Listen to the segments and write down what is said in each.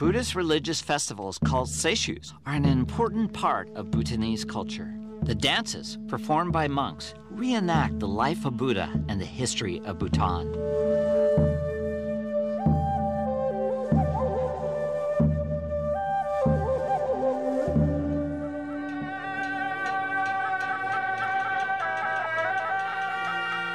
Buddhist religious festivals called seishus are an important part of Bhutanese culture. The dances, performed by monks, reenact the life of Buddha and the history of Bhutan.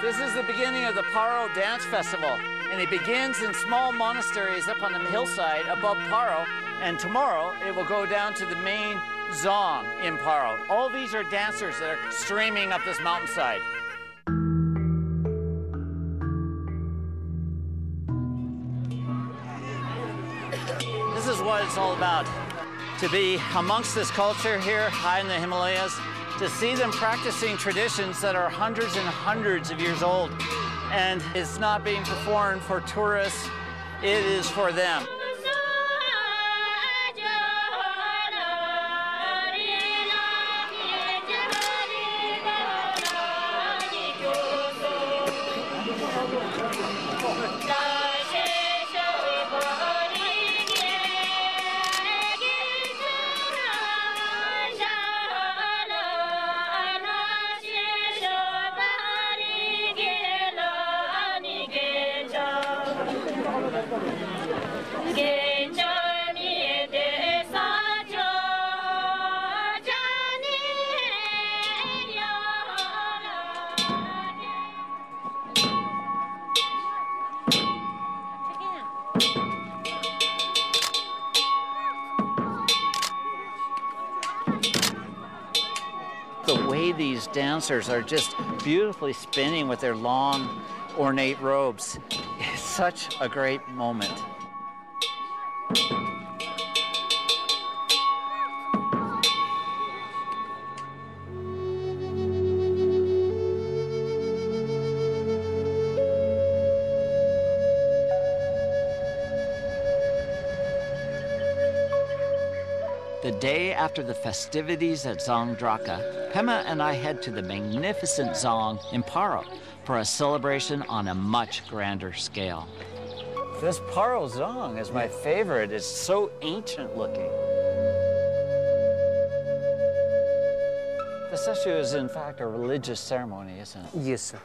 This is the beginning of the Paro Dance Festival, and it begins in small monasteries up on the hillside above Paro, and tomorrow it will go down to the main Zong in Paro. All these are dancers that are streaming up this mountainside. This is what it's all about, to be amongst this culture here high in the Himalayas, to see them practicing traditions that are hundreds and hundreds of years old. And it's not being performed for tourists, it is for them. The way these dancers are just beautifully spinning with their long, ornate robes is such a great moment. The day after the festivities at Zong Draka, Pema and I head to the magnificent Zong in Paro for a celebration on a much grander scale. This Paro Zong is my favorite. It's so ancient looking. The seishu is in fact a religious ceremony, isn't it? Yes, sir.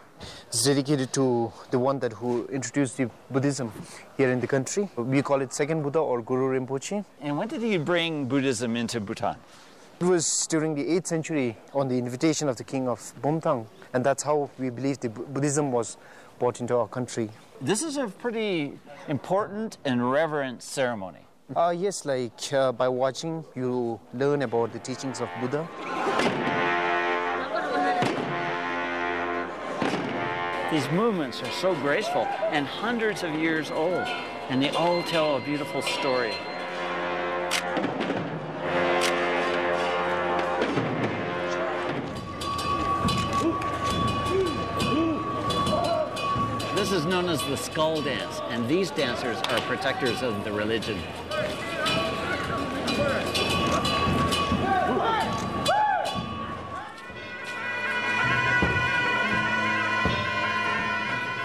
It's dedicated to the one who introduced the Buddhism here in the country. We call it Second Buddha or Guru Rinpoche. And when did he bring Buddhism into Bhutan? It was during the 8th century on the invitation of the king of Bumthang, and that's how we believe the Buddhism was brought into our country. This is a pretty important and reverent ceremony. Yes, like by watching, you learn about the teachings of Buddha. These movements are so graceful and hundreds of years old, and they all tell a beautiful story. This is known as the skull dance, and these dancers are protectors of the religion.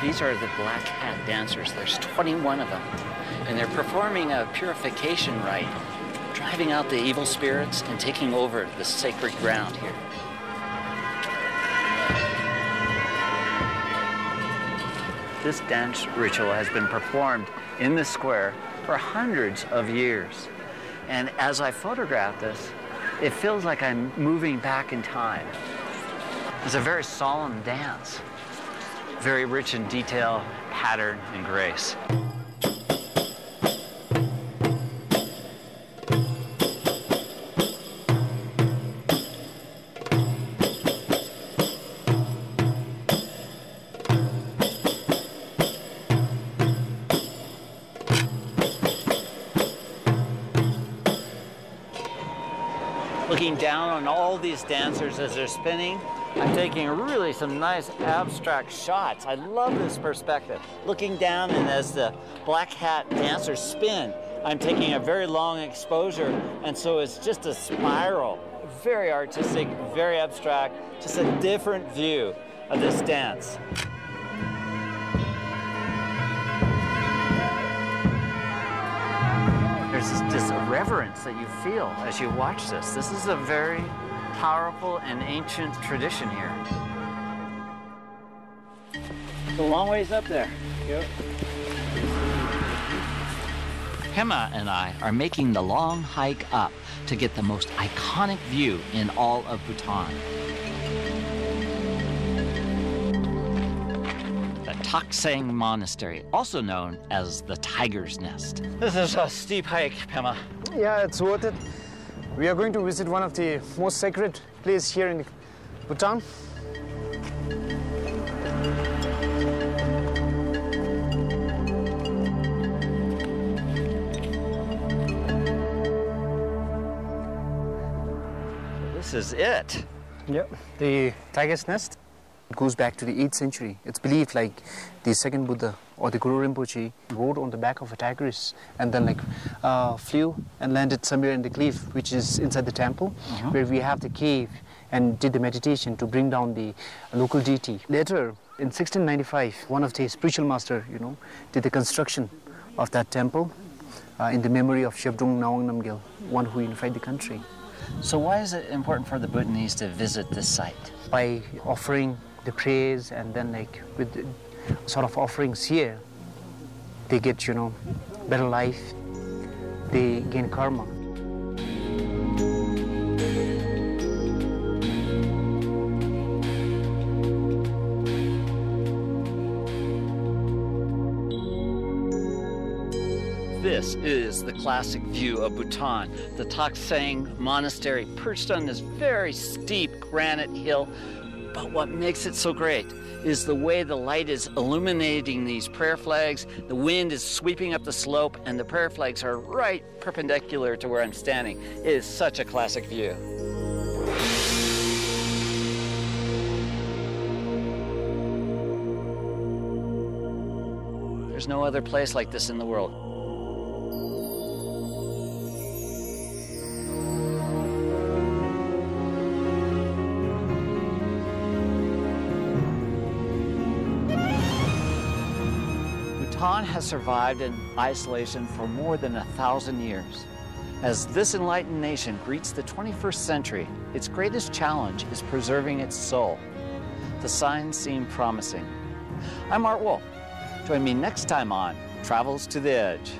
These are the black hat dancers. There's 21 of them. And they're performing a purification rite, driving out the evil spirits and taking over the sacred ground here. This dance ritual has been performed in the square for hundreds of years. And as I photograph this, it feels like I'm moving back in time. It's a very solemn dance. Very rich in detail, pattern, and grace. Looking down on all these dancers as they're spinning, I'm taking really some nice abstract shots. I love this perspective. Looking down, and as the black hat dancers spin, I'm taking a very long exposure, and so it's just a spiral. Very artistic, very abstract, just a different view of this dance. There's is just a reverence that you feel as you watch this. This is a very powerful and ancient tradition here. It's a long ways up there. Yep. Pema and I are making the long hike up to get the most iconic view in all of Bhutan. The Taksang Monastery, also known as the Tiger's Nest. This is a steep hike, Pema. Yeah, it's worth it. We are going to visit one of the most sacred places here in Bhutan. This is it. Yep, the Tiger's Nest. It goes back to the 8th century. It's believed like the second Buddha or the Guru Rinpoche rode on the back of a tigress and then flew and landed somewhere in the cliff, which is inside the temple, where we have the cave, and did the meditation to bring down the local deity. Later, in 1695, one of the spiritual master, did the construction of that temple in the memory of Shabdrung Nawang Namgyal, one who unified the country. So why is it important for the Bhutanese to visit this site? By offering the prayers, and then with the sort of offerings here, they get, better life, they gain karma. This is the classic view of Bhutan, the Taksang Monastery, perched on this very steep granite hill. But what makes it so great is the way the light is illuminating these prayer flags. The wind is sweeping up the slope, and the prayer flags are right perpendicular to where I'm standing. It is such a classic view. There's no other place like this in the world. Bhutan has survived in isolation for more than 1,000 years. As this enlightened nation greets the 21st century, its greatest challenge is preserving its soul. The signs seem promising. I'm Art Wolf. Join me next time on Travels to the Edge.